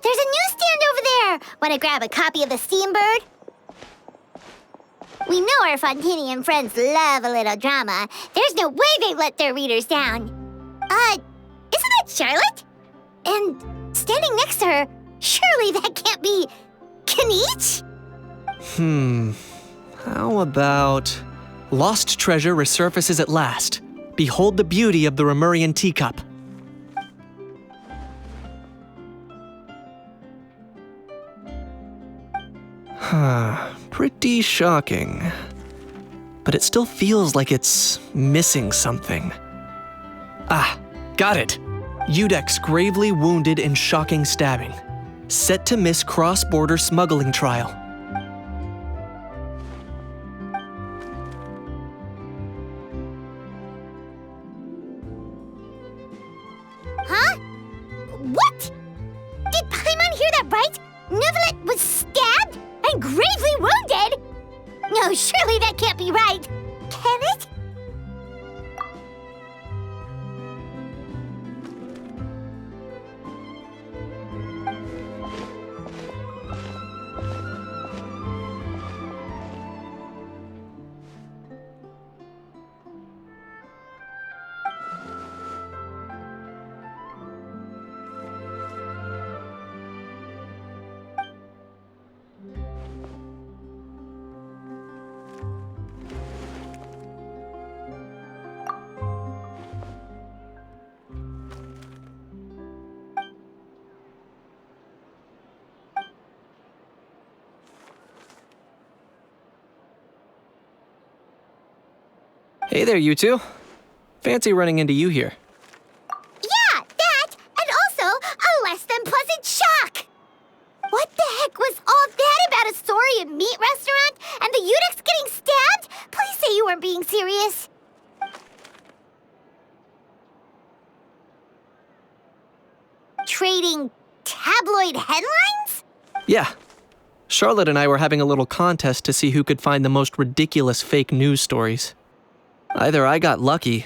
There's a newsstand over there! Want to grab a copy of The Steambird? We know our Fontanian friends love a little drama. There's no way they'd let their readers down. Isn't that Charlotte? And standing next to her, surely that can't be Kinich? How about... Lost treasure resurfaces at last. Behold the beauty of the Remurian teacup. Pretty shocking. But it still feels like it's missing something. Ah, got it. Udex gravely wounded in shocking stabbing. Set to miss cross-border smuggling trial. Huh? What? Did Paimon hear that right? Neuvillette was stabbed and gravely wounded? No, surely that can't be right. Can it? Hey there, you two. Fancy running into you here. Yeah, that, and also a less than pleasant shock. What the heck was all that about a Saurian meat restaurant and the Udex getting stabbed? Please say you weren't being serious. Trading tabloid headlines? Yeah. Charlotte and I were having a little contest to see who could find the most ridiculous fake news stories. Either I got lucky,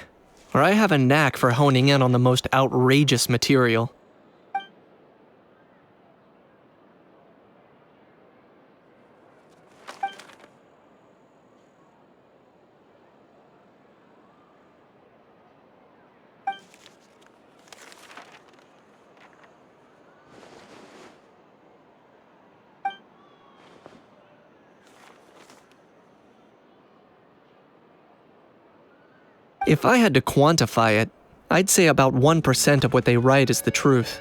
or I have a knack for honing in on the most outrageous material. If I had to quantify it, I'd say about 1% of what they write is the truth.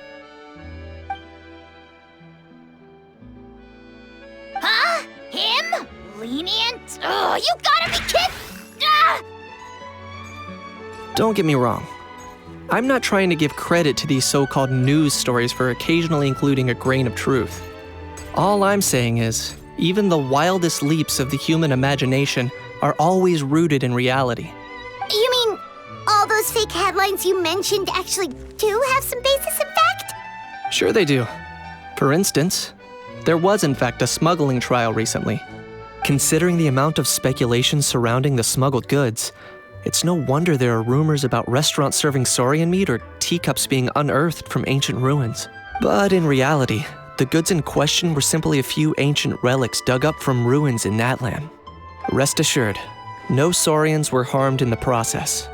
Huh? Him? Lenient? Oh, you gotta be kidding! Ah! Don't get me wrong. I'm not trying to give credit to these so-called news stories for occasionally including a grain of truth. All I'm saying is, even the wildest leaps of the human imagination are always rooted in reality. You mean all those fake headlines you mentioned actually do have some basis in fact? Sure they do. For instance, there was in fact a smuggling trial recently. Considering the amount of speculation surrounding the smuggled goods, it's no wonder there are rumors about restaurants serving saurian meat or teacups being unearthed from ancient ruins. But in reality, the goods in question were simply a few ancient relics dug up from ruins in Natlan. Rest assured, no saurians were harmed in the process.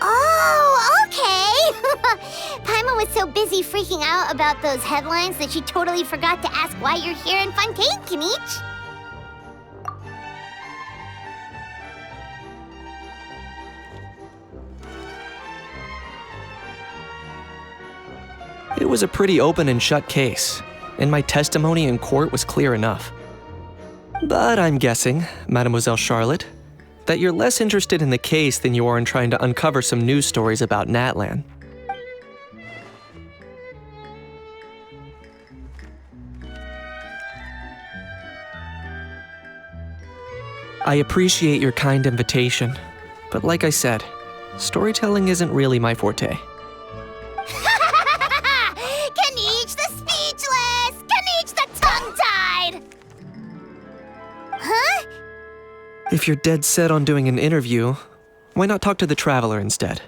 Oh, okay! Paimon was so busy freaking out about those headlines that she totally forgot to ask why you're here in Fontaine, Kinich. It was a pretty open and shut case, and my testimony in court was clear enough. But I'm guessing, Mademoiselle Charlotte, that you're less interested in the case than you are in trying to uncover some news stories about Natlan. I appreciate your kind invitation, but like I said, storytelling isn't really my forte. Kaniche the speechless! Kaniche the tongue-tied! Huh? If you're dead set on doing an interview, why not talk to the Traveler instead?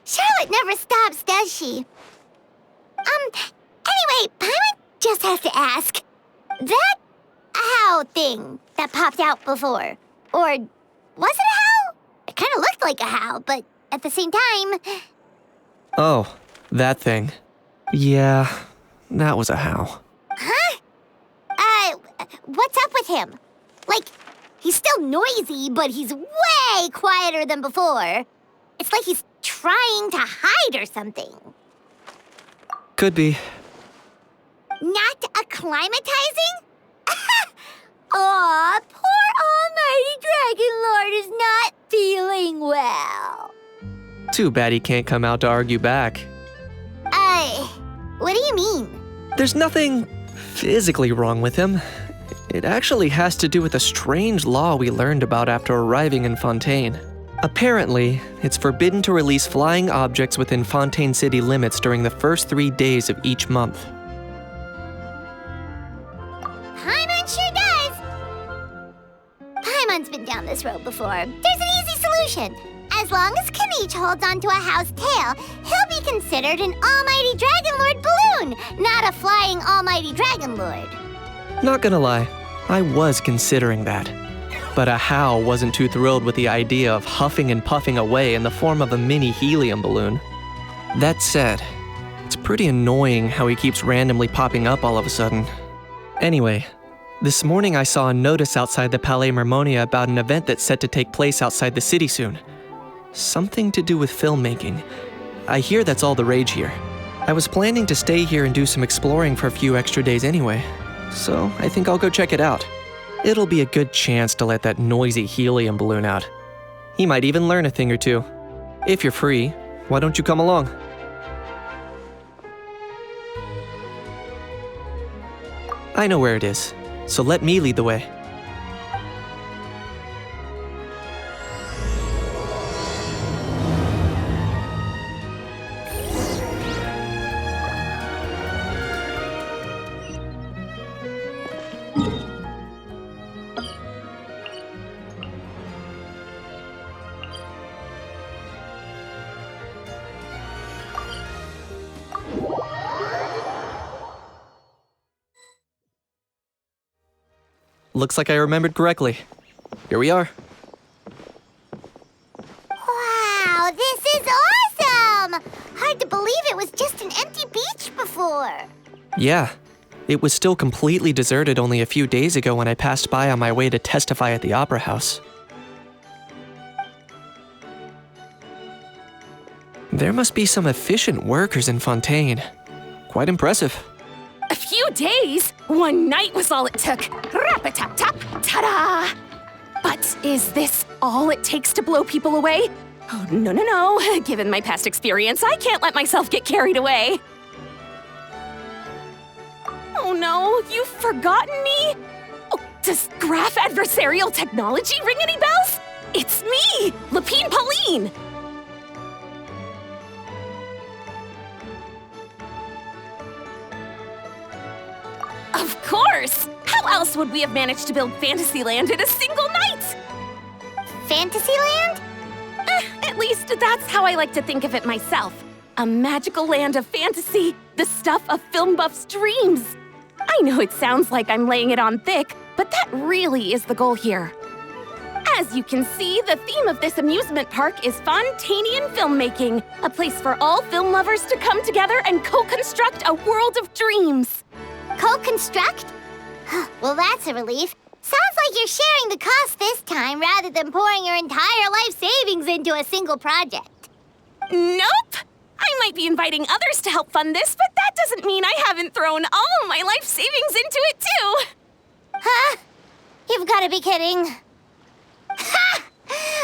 Charlotte never stops, does she? Anyway, Paimon just has to ask. That how thing that popped out before, or was it a how? It kind of looked like a how, but at the same time... Oh, that thing. Yeah, that was a how. Huh? What's up with him? Like, he's still noisy, but he's way quieter than before. It's like he's trying to hide or something. Could be. Not acclimatizing? Aw, poor Almighty Dragon Lord is not feeling well. Too bad he can't come out to argue back. What do you mean? There's nothing physically wrong with him. It actually has to do with a strange law we learned about after arriving in Fontaine. Apparently, it's forbidden to release flying objects within Fontaine City limits during the first 3 days of each month. Paimon sure does! Paimon's been down this road before. There's an easy solution. As long as Kaniche holds onto a how's tail, he'll be considered an Almighty Dragon Lord balloon, not a flying Almighty Dragon Lord. Not gonna lie, I was considering that. But a how wasn't too thrilled with the idea of huffing and puffing away in the form of a mini helium balloon. That said, it's pretty annoying how he keeps randomly popping up all of a sudden. Anyway, this morning I saw a notice outside the Palais Mermonia about an event that's set to take place outside the city soon. Something to do with filmmaking. I hear that's all the rage here. I was planning to stay here and do some exploring for a few extra days anyway, so I think I'll go check it out. It'll be a good chance to let that noisy helium balloon out. He might even learn a thing or two. If you're free, why don't you come along? I know where it is, so let me lead the way. Looks like I remembered correctly. Here we are. Wow, this is awesome! Hard to believe it was just an empty beach before. Yeah, it was still completely deserted only a few days ago when I passed by on my way to testify at the Opera House. There must be some efficient workers in Fontaine. Quite impressive. A few days? One night was all it took. Rap-a-tap-tap, ta-da! But is this all it takes to blow people away? Oh, no. Given my past experience, I can't let myself get carried away. Oh no, you've forgotten me? Oh, does graph adversarial technology ring any bells? It's me, Lapine Pauline! Of course! How else would we have managed to build Fantasyland in a single night? Fantasyland? At least that's how I like to think of it myself. A magical land of fantasy, the stuff of film buffs' dreams. I know it sounds like I'm laying it on thick, but that really is the goal here. As you can see, the theme of this amusement park is Fontainian filmmaking, a place for all film lovers to come together and co-construct a world of dreams. Co-construct? Well, that's a relief. Sounds like you're sharing the cost this time rather than pouring your entire life savings into a single project. Nope! I might be inviting others to help fund this, but that doesn't mean I haven't thrown all my life savings into it, too! Huh? You've got to be kidding. Ha!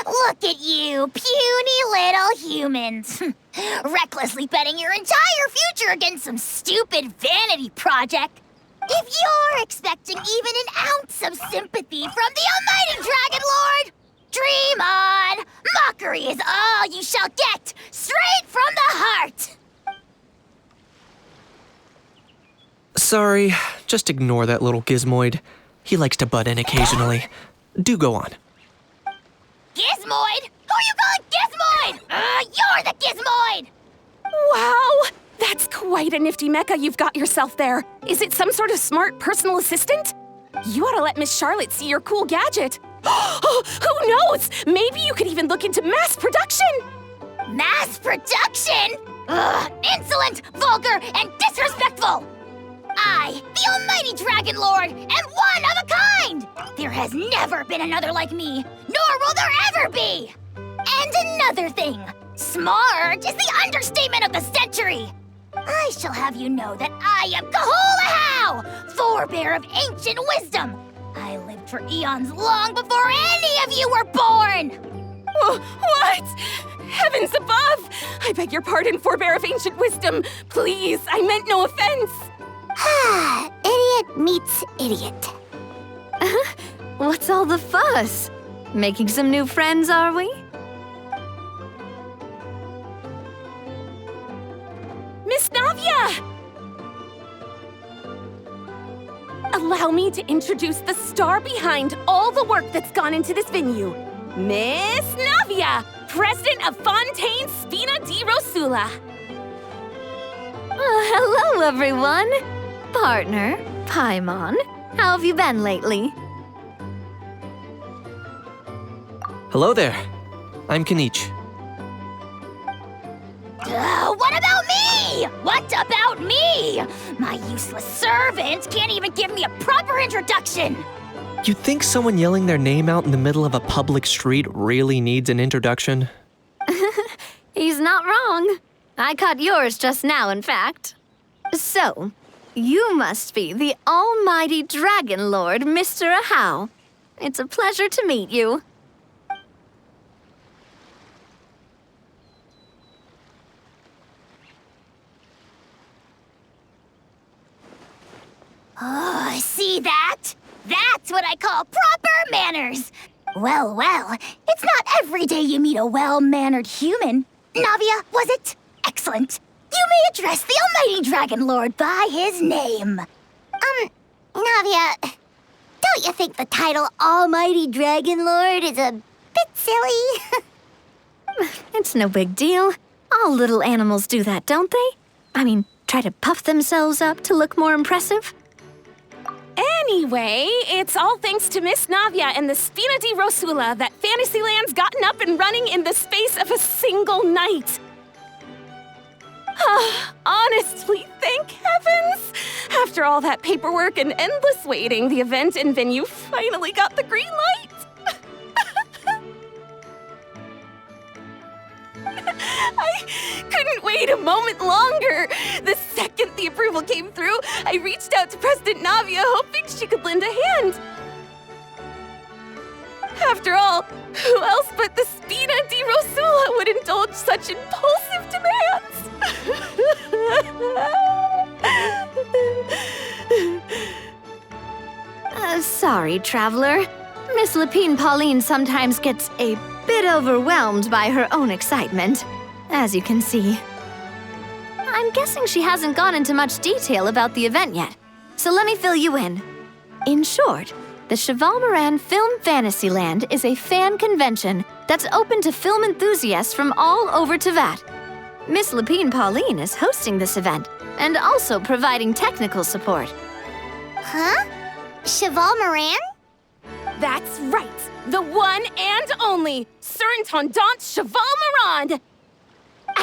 Look at you, puny little humans. Recklessly betting your entire future against some stupid vanity project. If you're expecting even an ounce of sympathy from the almighty Dragon Lord, dream on! Mockery is all you shall get, straight from the heart! Sorry, just ignore that little gizmoid. He likes to butt in occasionally. Do go on. Gizmoid? Who are you calling Gizmoid? You're the Gizmoid! Wow! That's quite a nifty mecha you've got yourself there. Is it some sort of smart personal assistant? You ought to let Miss Charlotte see your cool gadget. Who knows? Maybe you could even look into mass production! Mass production? Ugh, insolent, vulgar, and disrespectful! I, the almighty Dragon Lord, am one of a kind! There has never been another like me, nor will there ever be! And another thing, smart is the understatement of the century! I shall have you know that I am Kahulahau, forebear of ancient wisdom! I lived for eons long before any of you were born! What? Heavens above! I beg your pardon, forebear of ancient wisdom. Please, I meant no offense. Idiot meets idiot. What's all the fuss? Making some new friends, are we? Miss Navia! Allow me to introduce the star behind all the work that's gone into this venue. Miss Navia, president of Fontaine Spina di Rosula. Hello, everyone. Partner, Paimon, how have you been lately? Hello there. I'm Kenichi. What about me? What about me? My useless servant can't even give me a proper introduction. You think someone yelling their name out in the middle of a public street really needs an introduction? He's not wrong. I caught yours just now, in fact. So, you must be the almighty Dragon Lord, Mr. Ahau. It's a pleasure to meet you. Oh, see that? That's what I call proper manners. Well, it's not every day you meet a well-mannered human. Navia, was it? Excellent. You may address the almighty Dragon Lord by his name. Navia, don't you think the title Almighty Dragon Lord is a bit silly? It's no big deal. All little animals do that, don't they? I mean, try to puff themselves up to look more impressive. Anyway, it's all thanks to Miss Navia and the Spina di Rosula that Fantasyland's gotten up and running in the space of a single night. Honestly, thank heavens! After all that paperwork and endless waiting, the event and venue finally got the green light. I couldn't wait a moment longer. The second the approval came through, I reached out to President Navia, hoping she could lend a hand. After all, who else but the Spina di Rosula would indulge such impulsive demands? Sorry, traveler. Miss Lapine Pauline sometimes gets a bit overwhelmed by her own excitement, as you can see. I'm guessing she hasn't gone into much detail about the event yet, so let me fill you in. In short, the Cheval Moran Film Fantasyland is a fan convention that's open to film enthusiasts from all over Teyvat. Miss Lapine Pauline is hosting this event and also providing technical support. Huh? Cheval Moran? That's right, the one and only Surintendant Cheval Moran.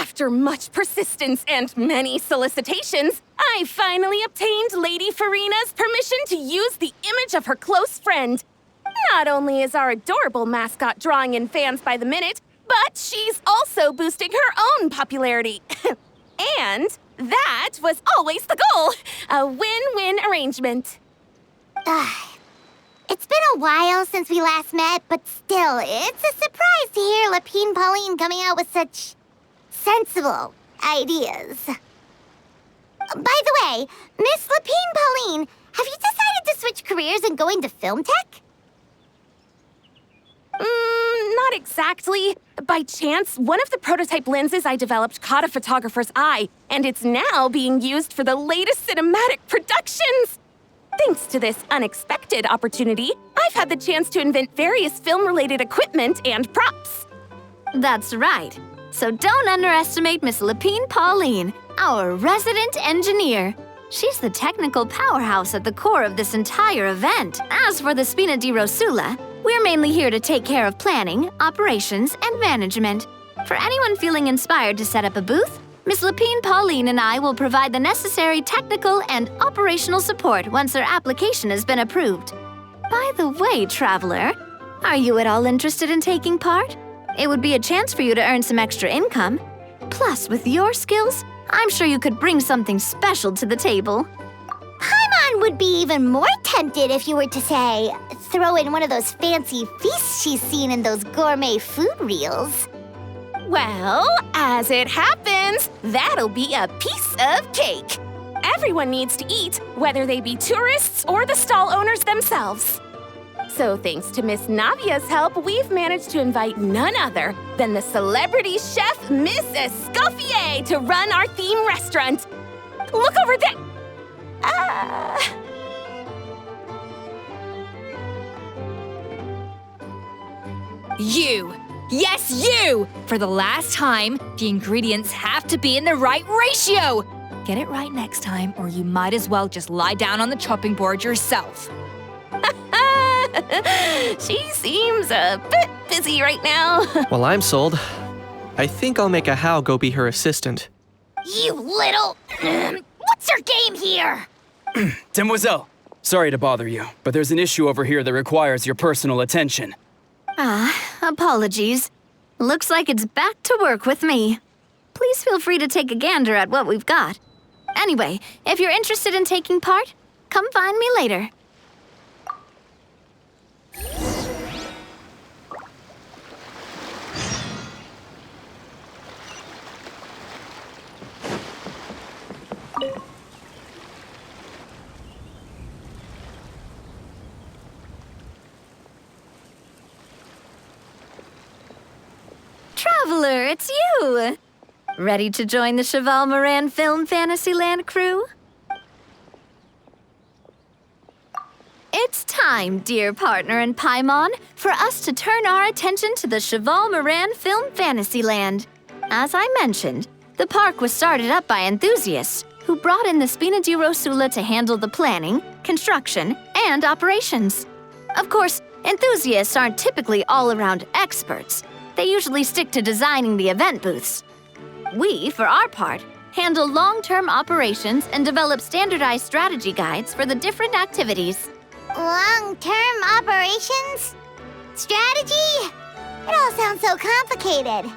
After much persistence and many solicitations, I finally obtained Lady Farina's permission to use the image of her close friend. Not only is our adorable mascot drawing in fans by the minute, but she's also boosting her own popularity. And that was always the goal, a win-win arrangement. It's been a while since we last met, but still, it's a surprise to hear Lapine Pauline coming out with such sensible ideas. By the way, Miss Lapine Pauline, have you decided to switch careers and go into film tech? Not exactly. By chance, one of the prototype lenses I developed caught a photographer's eye, and it's now being used for the latest cinematic productions. Thanks to this unexpected opportunity, I've had the chance to invent various film-related equipment and props. That's right. So don't underestimate Miss Lapine Pauline, our resident engineer. She's the technical powerhouse at the core of this entire event. As for the Spina di Rosula, we're mainly here to take care of planning, operations, and management. For anyone feeling inspired to set up a booth, Miss Lapine Pauline and I will provide the necessary technical and operational support once her application has been approved. By the way, traveler, are you at all interested in taking part? It would be a chance for you to earn some extra income. Plus, with your skills, I'm sure you could bring something special to the table. Paimon would be even more tempted if you were to, say, throw in one of those fancy feasts she's seen in those gourmet food reels. Well, as it happens, that'll be a piece of cake. Everyone needs to eat, whether they be tourists or the stall owners themselves. So thanks to Miss Navia's help, we've managed to invite none other than the celebrity chef, Miss Escoffier, to run our theme restaurant. Look over there! You! Yes, you! For the last time, the ingredients have to be in the right ratio! Get it right next time, or you might as well just lie down on the chopping board yourself. She seems a bit busy right now. Well, I'm sold. I think I'll make a Hao go be her assistant. You little... what's your game here? Demoiselle, sorry to bother you, but there's an issue over here that requires your personal attention. Apologies. Looks like it's back to work with me. Please feel free to take a gander at what we've got. Anyway, if you're interested in taking part, come find me later. Traveler, it's you! Ready to join the Cheval Moran Film Fantasyland crew? It's time, dear partner and Paimon, for us to turn our attention to the Cheval Moran Film Fantasyland. As I mentioned, the park was started up by enthusiasts who brought in the Spina di Rosula to handle the planning, construction, and operations. Of course, enthusiasts aren't typically all-around experts. They usually stick to designing the event booths. We, for our part, handle long-term operations and develop standardized strategy guides for the different activities. Long-term operations? Strategy? It all sounds so complicated.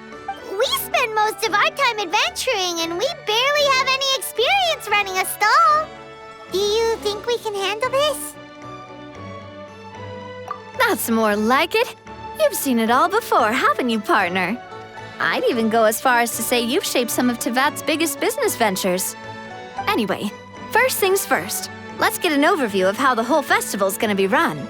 We spend most of our time adventuring and we barely have any experience running a stall. Do you think we can handle this? That's more like it. You've seen it all before, haven't you, partner? I'd even go as far as to say you've shaped some of Tevat's biggest business ventures. Anyway, first things first. Let's get an overview of how the whole festival's gonna be run.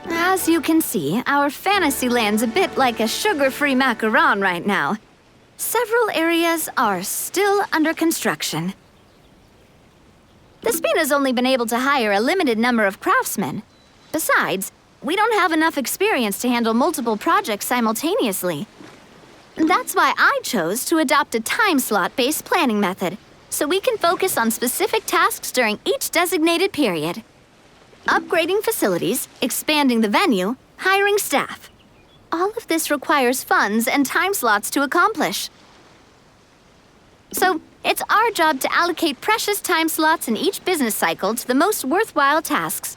As you can see, our Fantasyland's a bit like a sugar-free macaron right now. Several areas are still under construction. The Spina's only been able to hire a limited number of craftsmen. Besides, we don't have enough experience to handle multiple projects simultaneously. That's why I chose to adopt a time slot-based planning method, so we can focus on specific tasks during each designated period. Upgrading facilities, expanding the venue, hiring staff. All of this requires funds and time slots to accomplish. So, it's our job to allocate precious time slots in each business cycle to the most worthwhile tasks.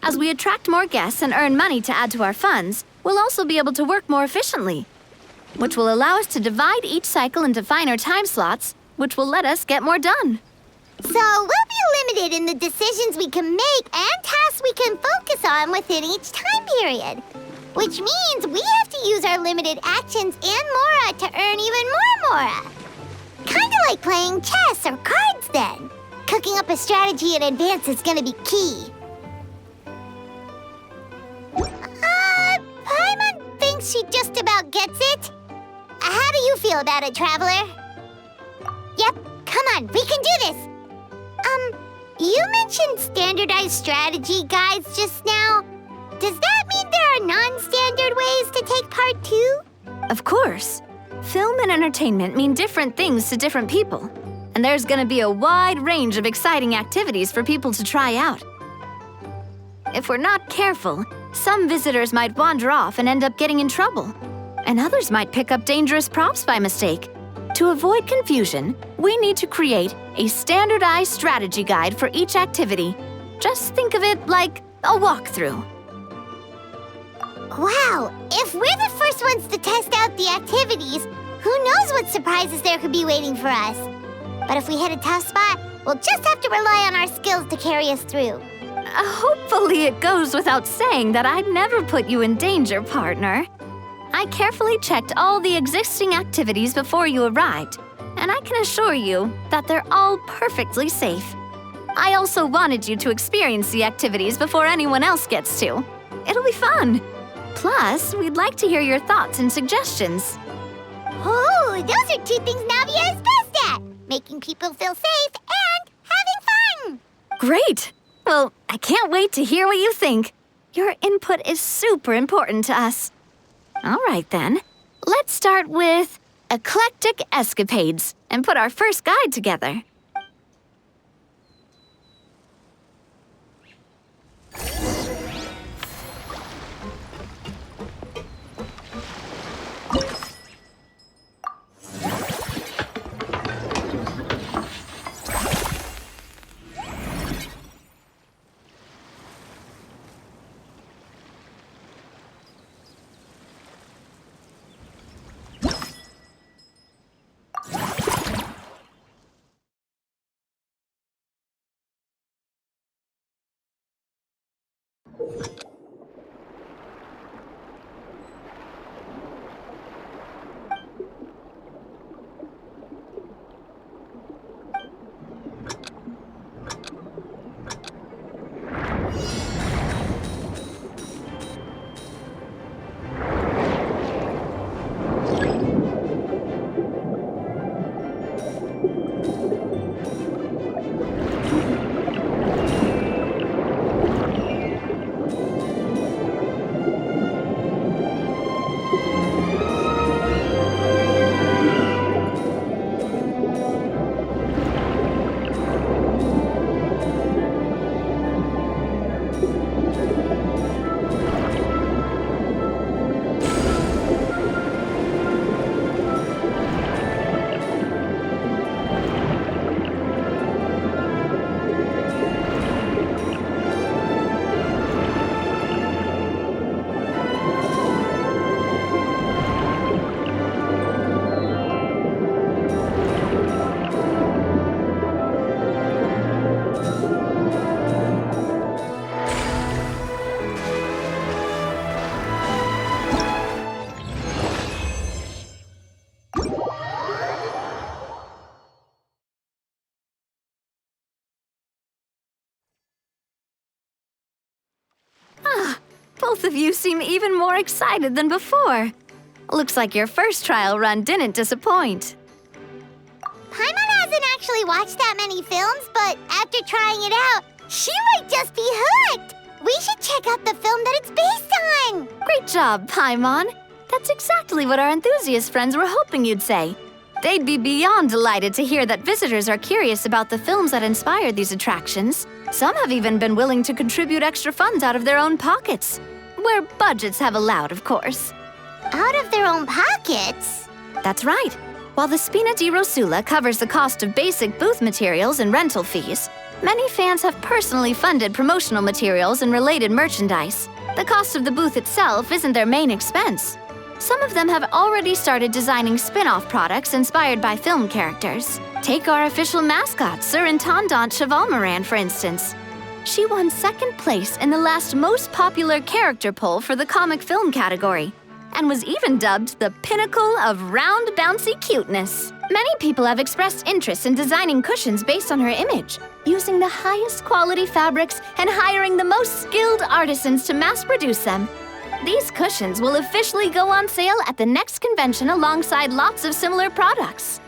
As we attract more guests and earn money to add to our funds, we'll also be able to work more efficiently, which will allow us to divide each cycle into finer time slots, which will let us get more done. So we'll be limited in the decisions we can make and tasks we can focus on within each time period. Which means we have to use our limited actions and Mora to earn even more Mora. Kinda like playing chess or cards then. Cooking up a strategy in advance is gonna be key. Paimon thinks she just about gets it. How do you feel about it, Traveler? Yep, come on, we can do this. You mentioned standardized strategy guides just now. Does that mean there are non-standard ways to take part too? Of course. Film and entertainment mean different things to different people, and there's gonna be a wide range of exciting activities for people to try out. If we're not careful, some visitors might wander off and end up getting in trouble, and others might pick up dangerous props by mistake. To avoid confusion, we need to create a standardized strategy guide for each activity. Just think of it like a walkthrough. Wow, if we're the first ones to test out the activities, who knows what surprises there could be waiting for us. But if we hit a tough spot, we'll just have to rely on our skills to carry us through. Hopefully it goes without saying that I'd never put you in danger, partner. I carefully checked all the existing activities before you arrived, and I can assure you that they're all perfectly safe. I also wanted you to experience the activities before anyone else gets to. It'll be fun. Plus, we'd like to hear your thoughts and suggestions. Oh, those are two things Navia is best at. Making people feel safe and having fun. Great! Well, I can't wait to hear what you think. Your input is super important to us. All right, then. Let's start with eclectic escapades and put our first guide together. Both of you seem even more excited than before. Looks like your first trial run didn't disappoint. Paimon hasn't actually watched that many films, but after trying it out, she might just be hooked. We should check out the film that it's based on. Great job, Paimon. That's exactly what our enthusiast friends were hoping you'd say. They'd be beyond delighted to hear that visitors are curious about the films that inspired these attractions. Some have even been willing to contribute extra funds out of their own pockets. Where budgets have allowed, of course. Out of their own pockets? That's right. While the Spina di Rosula covers the cost of basic booth materials and rental fees, many fans have personally funded promotional materials and related merchandise. The cost of the booth itself isn't their main expense. Some of them have already started designing spin-off products inspired by film characters. Take our official mascot, Sir Intendant Chevalmoran, for instance. She won second place in the last most popular character poll for the comic film category, and was even dubbed the pinnacle of round, bouncy cuteness. Many people have expressed interest in designing cushions based on her image, using the highest quality fabrics and hiring the most skilled artisans to mass produce them. These cushions will officially go on sale at the next convention alongside lots of similar products.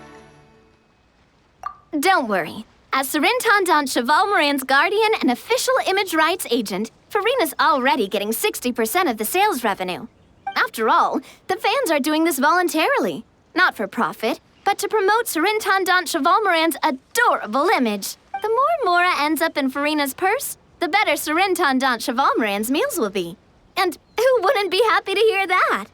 Don't worry. As Sir Intendant Chevalmoran's guardian and official image rights agent, Farina's already getting 60% of the sales revenue. After all, the fans are doing this voluntarily, not for profit, but to promote Sir Intendant Chevalmoran's adorable image. The more Mora ends up in Farina's purse, the better Sir Intendant Chevalmoran's meals will be. And who wouldn't be happy to hear that?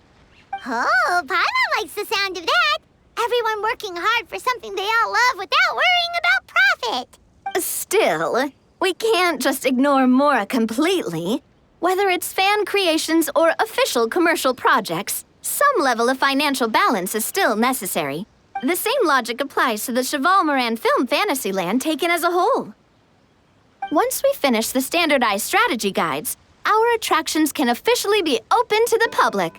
Oh, Paimon likes the sound of that. Everyone working hard for something they all love without worrying about profit. Still, we can't just ignore Mora completely. Whether it's fan creations or official commercial projects, some level of financial balance is still necessary. The same logic applies to the Chevalmoran Film Fantasyland taken as a whole. Once we finish the standardized strategy guides, our attractions can officially be open to the public.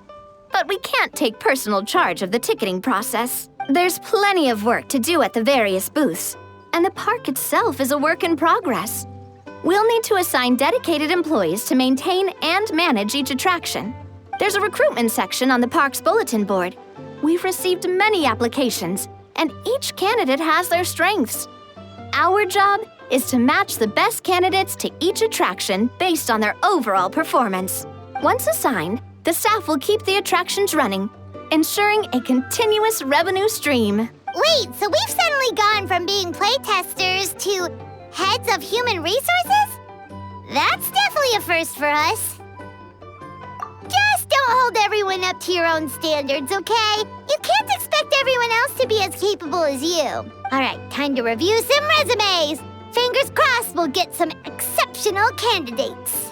But we can't take personal charge of the ticketing process. There's plenty of work to do at the various booths, and the park itself is a work in progress. We'll need to assign dedicated employees to maintain and manage each attraction. There's a recruitment section on the park's bulletin board. We've received many applications, and each candidate has their strengths. Our job is to match the best candidates to each attraction based on their overall performance. Once assigned, the staff will keep the attractions running, ensuring a continuous revenue stream. Wait, so we've suddenly gone from being playtesters to heads of human resources? That's definitely a first for us. Just don't hold everyone up to your own standards, okay? You can't expect everyone else to be as capable as you. All right, time to review some resumes. Fingers crossed we'll get some exceptional candidates.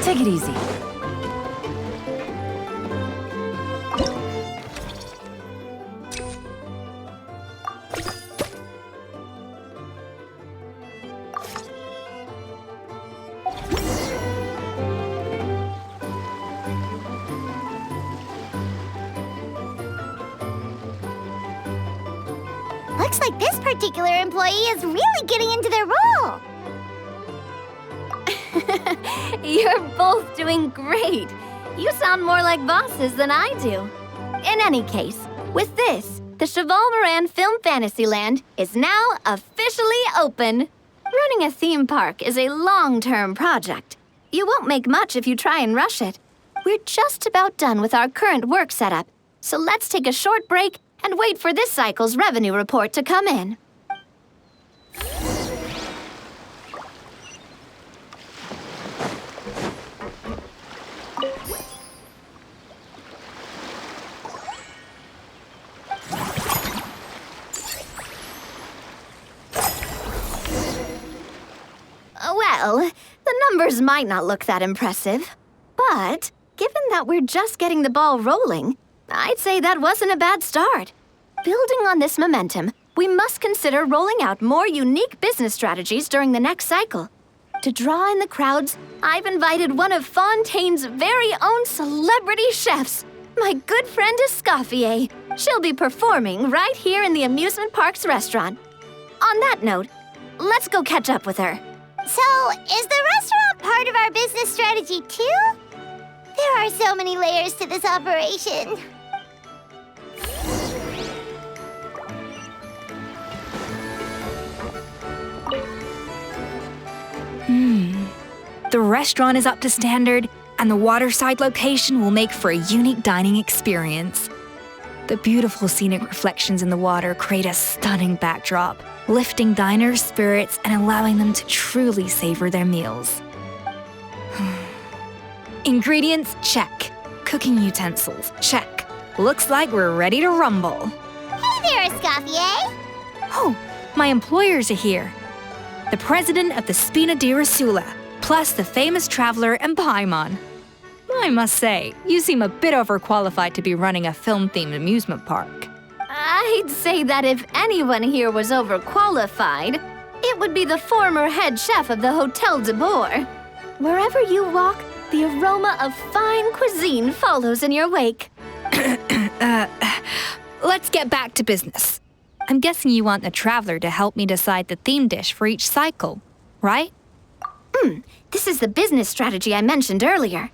Take it easy. Looks like this particular employee is really getting into their role. You're both doing great. You sound more like bosses than I do. In any case, with this, the Chevalmoran Film Fantasyland is now officially open. Running a theme park is a long-term project. You won't make much if you try and rush it. We're just about done with our current work setup, so let's take a short break and wait for this cycle's revenue report to come in. Well, the numbers might not look that impressive, but given that we're just getting the ball rolling, I'd say that wasn't a bad start. Building on this momentum, we must consider rolling out more unique business strategies during the next cycle. To draw in the crowds, I've invited one of Fontaine's very own celebrity chefs, my good friend escoffier. She'll be performing right here in the amusement park's restaurant. On that note, let's go catch up with her. So, is the restaurant part of our business strategy too? There are so many layers to this operation. The restaurant is up to standard, and the waterside location will make for a unique dining experience. The beautiful scenic reflections in the water create a stunning backdrop, lifting diners' spirits and allowing them to truly savor their meals. Ingredients, check. Cooking utensils, check. Looks like we're ready to rumble. Hey there, escoffier! Oh, my employers are here. The president of the Spina di Rosula, plus the famous traveler and Paimon. I must say, you seem a bit overqualified to be running a film-themed amusement park. I'd say that if anyone here was overqualified, it would be the former head chef of the Hotel de Boer. Wherever you walk, the aroma of fine cuisine follows in your wake. Let's get back to business. I'm guessing you want the traveler to help me decide the theme dish for each cycle, right? This is the business strategy I mentioned earlier.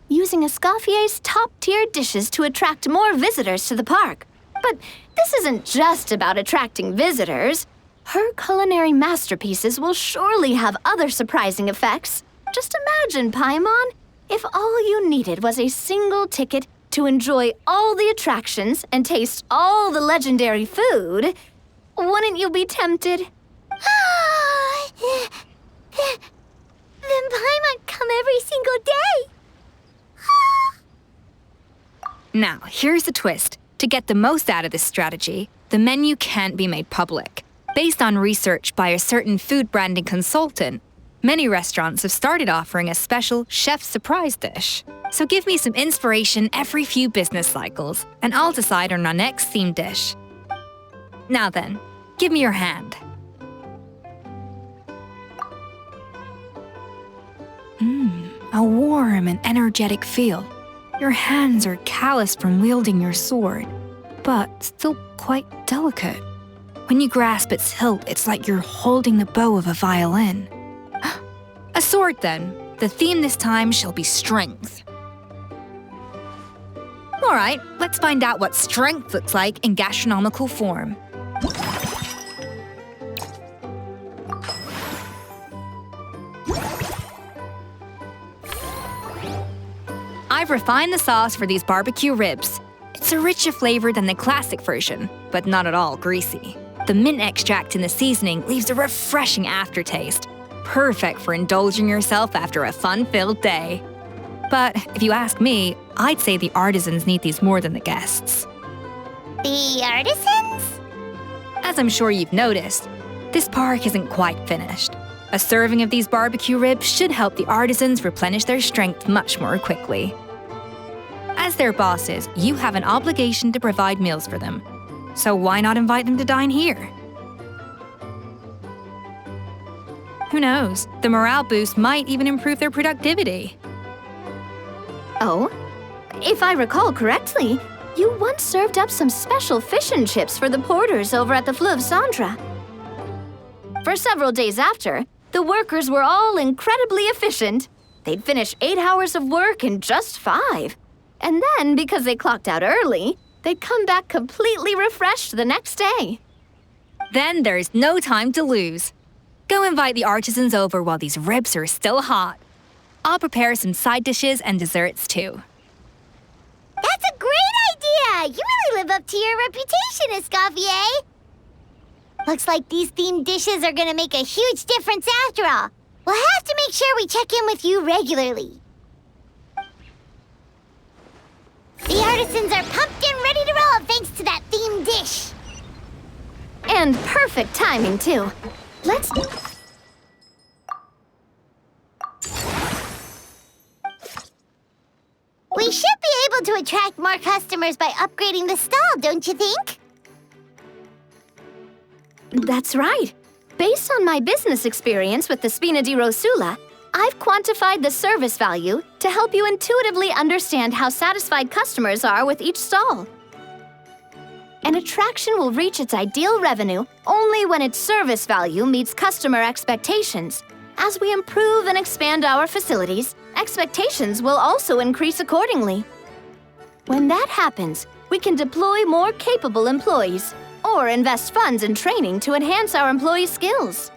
Using Escoffier's top-tier dishes to attract more visitors to the park. But this isn't just about attracting visitors. Her culinary masterpieces will surely have other surprising effects. Just imagine, Paimon, if all you needed was a single ticket to enjoy all the attractions and taste all the legendary food. Wouldn't you be tempted? Then Paimon come every single day. Now, here's the twist. To get the most out of this strategy, the menu can't be made public. Based on research by a certain food branding consultant, many restaurants have started offering a special chef surprise dish. So give me some inspiration every few business cycles, and I'll decide on our next theme dish. Now then, give me your hand. A warm and energetic feel. Your hands are calloused from wielding your sword, but still quite delicate. When you grasp its hilt, it's like you're holding the bow of a violin. A sword, then. The theme this time shall be strength. All right, let's find out what strength looks like in gastronomical form. I've refined the sauce for these barbecue ribs. It's a richer flavor than the classic version, but not at all greasy. The mint extract in the seasoning leaves a refreshing aftertaste, perfect for indulging yourself after a fun-filled day. But if you ask me, I'd say the artisans need these more than the guests. The artisans? As I'm sure you've noticed, this park isn't quite finished. A serving of these barbecue ribs should help the artisans replenish their strength much more quickly. As their bosses, you have an obligation to provide meals for them. So why not invite them to dine here? Who knows? The morale boost might even improve their productivity. Oh, if I recall correctly, you once served up some special fish and chips for the porters over at the Fleuve Centre. For several days after, the workers were all incredibly efficient. They'd finish 8 hours of work in just 5. And then, because they clocked out early, they'd come back completely refreshed the next day. Then there's no time to lose. Go invite the artisans over while these ribs are still hot. I'll prepare some side dishes and desserts too. That's a great idea! You really live up to your reputation, Escoffier! Looks like these themed dishes are gonna make a huge difference after all. We'll have to make sure we check in with you regularly. The artisans are pumped and ready to roll thanks to that themed dish. And perfect timing, too. Let's... We should be able to attract more customers by upgrading the stall, don't you think? That's right. Based on my business experience with the Spina di Rosula, I've quantified the service value to help you intuitively understand how satisfied customers are with each stall. An attraction will reach its ideal revenue only when its service value meets customer expectations. As we improve and expand our facilities, expectations will also increase accordingly. When that happens, we can deploy more capable employees or invest funds in training to enhance our employees' skills.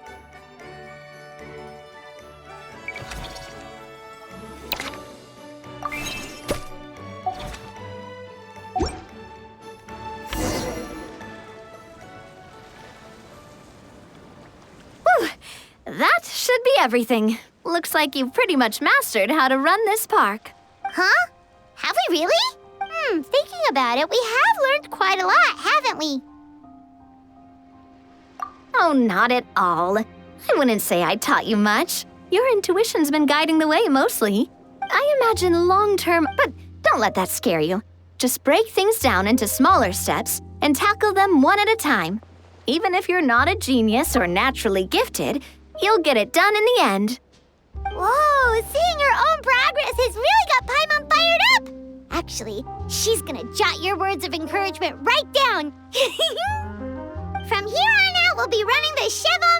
everything. Looks like you've pretty much mastered how to run this park. Huh? Have we really? Thinking about it, we have learned quite a lot, haven't we? Oh, not at all. I wouldn't say I taught you much. Your intuition's been guiding the way mostly. I imagine long-term, but don't let that scare you. Just break things down into smaller steps and tackle them one at a time. Even if you're not a genius or naturally gifted, you'll get it done in the end. Whoa, seeing your own progress has really got Paimon fired up! Actually, she's gonna jot your words of encouragement right down. From here on out, we'll be running the Chevron